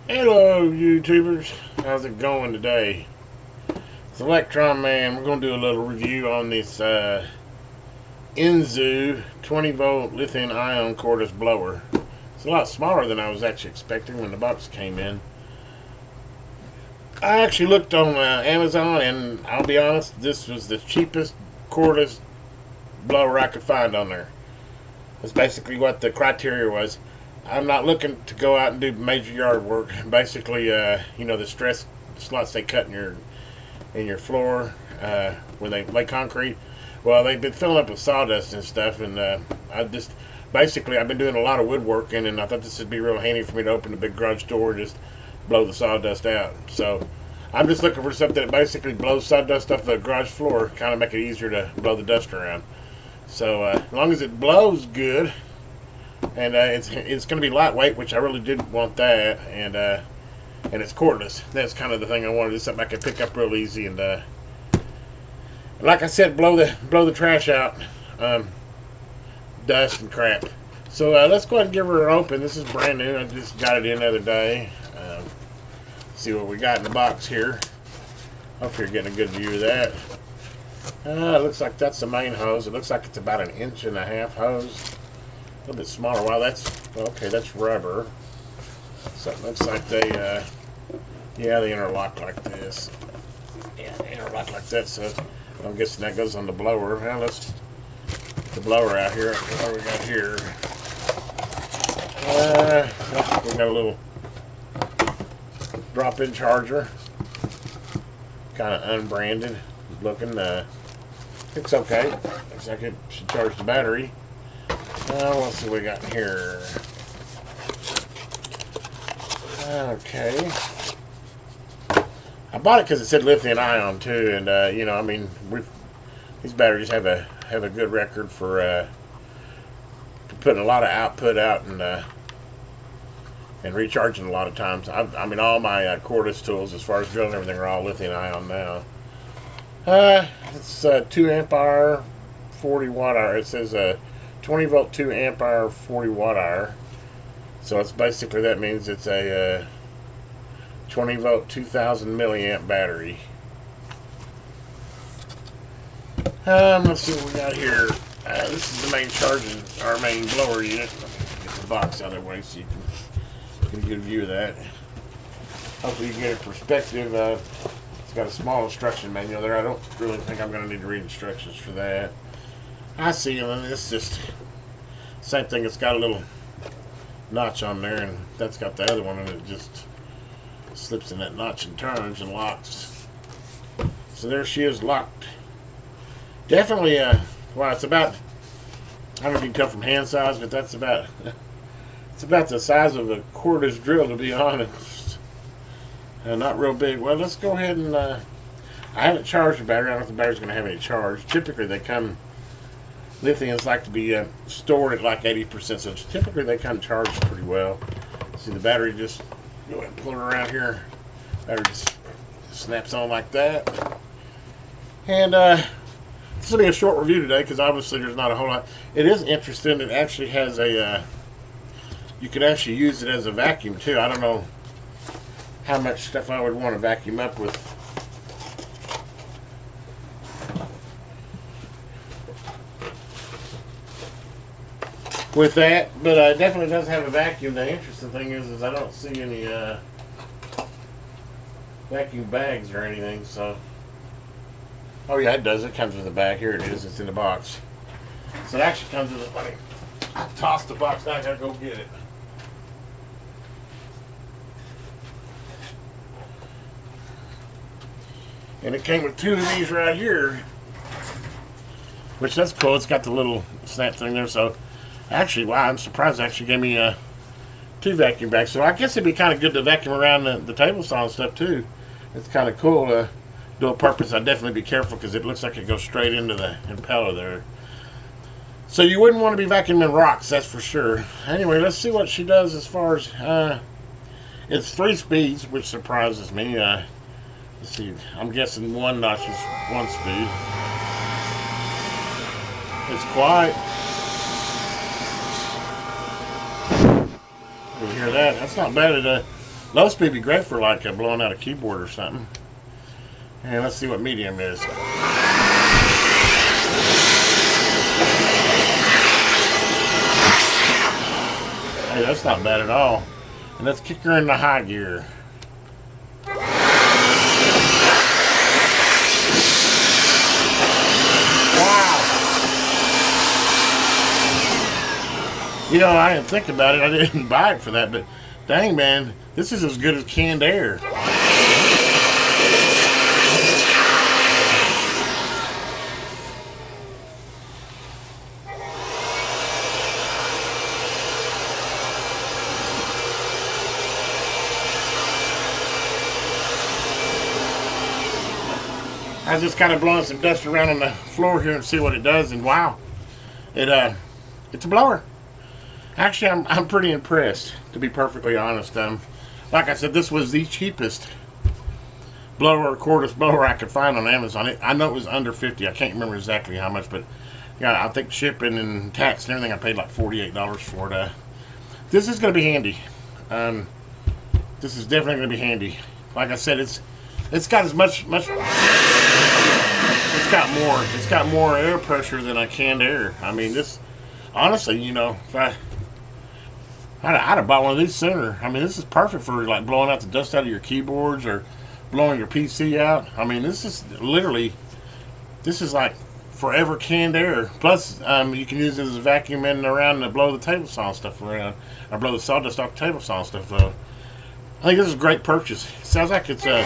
Hello, YouTubers. How's it going today? It's Electron Man. We're going to do a little review on this ENZOO 20-volt lithium-ion cordless blower. It's a lot smaller than I was actually expecting when the box came in. I actually looked on Amazon, and I'll be honest, this was the cheapest cordless blower I could find on there. That's basically what the criteria was. I'm not looking to go out and do major yard work. Basically, the stress slots they cut in your floor when they lay concrete. Well, they've been filling up with sawdust and stuff, and I've been doing a lot of woodworking, and I thought this would be real handy for me to open the big garage door and just blow the sawdust out. So I'm just looking for something that basically blows sawdust off the garage floor, kind of make it easier to blow the dust around. So as long as it blows good. And it's going to be lightweight, which I really did want that, and it's cordless. That's kind of the thing I wanted. It's something I could pick up real easy, and like I said, blow the trash out, dust and crap. So let's go ahead and give her an open. This is brand new. I just got it in the other day. See what we got in the box here. Hopefully you're getting a good view of that. It looks like that's the main hose. It looks like it's about 1.5 inch hose. A little bit smaller. Wow, that's rubber. So it looks like they interlock like this. Yeah, they interlock like that. So I'm guessing that goes on the blower. Now let's get the blower out here. What do we got here? We got a little drop-in charger, kind of unbranded looking. It's okay. Looks like it should charge the battery. Let's see what we got in here. Okay. I bought it because it said lithium ion too, and these batteries have a good record for putting a lot of output out and recharging a lot of times. All my cordless tools, as far as drilling and everything, are all lithium ion now. It's 2 amp hour, 40 watt hour. It says 20 volt 2 amp hour 40 watt hour, so it's basically, that means it's a 20 volt 2000 milliamp battery. Let's see what we got here. This is the main charging, our main blower unit. Get the box out of the way so you can get a good view of that. Hopefully you can get a perspective. It's got a small instruction manual there. I don't really think I'm going to need to read instructions for that. I see, and it's just same thing. It's got a little notch on there, and that's got the other one, and it just slips in that notch and turns and locks. So there she is, locked. Definitely, wow, it's about, I don't know if you can tell from hand size, but that's about, it's about the size of a cordless drill, to be honest. Not real big. Well, let's go ahead and, I haven't charged the battery. I don't know if the battery's going to have any charge. Typically, they come, lithiums like to be stored at like 80%, so typically they kind of charge pretty well. See the battery, just go ahead and pull it around here. Battery just snaps on like that. And this will be a short review today because obviously there's not a whole lot. It is interesting. It actually has a, you can actually use it as a vacuum too. I don't know how much stuff I would want to vacuum up with. That, but it definitely does have a vacuum. The interesting thing is I don't see any vacuum bags or anything. So, oh yeah, it does. It comes with a bag. Here it is. It's in the box. So it actually comes with a. Let me toss the box. Now I gotta go get it. And it came with 2 of these right here, which that's cool. It's got the little snap thing there. So. Actually, wow, I'm surprised it actually gave me 2 vacuum bags. So I guess it'd be kind of good to vacuum around the table saw and stuff too. It's kind of cool. Dual purpose. I'd definitely be careful because it looks like it goes straight into the impeller there. So you wouldn't want to be vacuuming rocks, that's for sure. Anyway, let's see what she does as far as... it's 3 speeds, which surprises me. Let's see. I'm guessing 1 notch is 1 speed. It's quiet. You hear that? That's not bad. It Low speed would be great for like blowing out a keyboard or something. And let's see what medium is. Hey, that's not bad at all. And let's kick her in the high gear. Wow. You know, I didn't think about it. I didn't buy it for that, but dang, man, this is as good as canned air. I was just kind of blowing some dust around on the floor here and see what it does, and wow, it's a blower. Actually, I'm pretty impressed, to be perfectly honest. Like I said, this was the cheapest blower, cordless blower I could find on Amazon. I know it was under 50. I can't remember exactly how much, but yeah, I think shipping and tax and everything, I paid like $48 for it. This is going to be handy. This is definitely going to be handy. Like I said, it's got as much. It's got more air pressure than a canned air. I mean, this, honestly, you know, if I'd have bought one of these sooner. I mean, this is perfect for like blowing out the dust out of your keyboards or blowing your PC out. I mean, this is like forever canned air. Plus, you can use it as a vacuum in and around to blow the table saw and stuff around, or blow the sawdust off the table saw and stuff. I think this is a great purchase. It sounds like it's I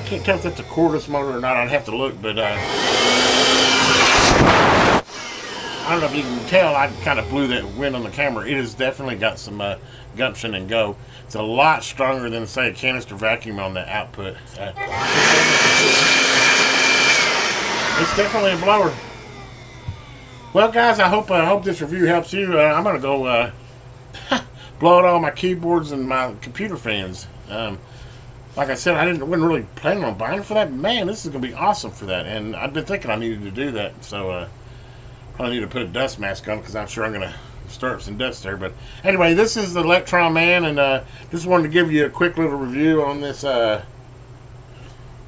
can't tell if that's a cordless motor or not. I'd have to look, but I don't know if you can tell. I kind of blew that wind on the camera. It has definitely got some gumption and go. It's a lot stronger than, say, a canister vacuum on the output. It's definitely a blower. Well, guys, I hope this review helps you. I'm gonna go blow out all my keyboards and my computer fans. Like I said, wasn't really planning on buying it for that. Man, this is gonna be awesome for that. And I've been thinking I needed to do that, so probably need to put a dust mask on because I'm sure I'm gonna stir up some dust there. But anyway, this is the Electron Man, and just wanted to give you a quick little review on this. What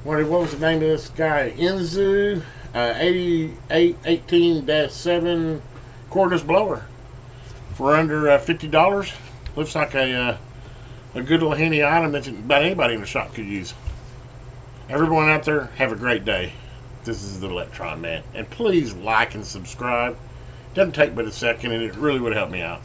was the name of this guy? ENZOO 8818-7 cordless blower for under $50. Looks like a good little handy item that about anybody in the shop could use. Everyone out there, have a great day. This is the Electron Man, and please like and subscribe. Doesn't take but a second, and it really would help me out.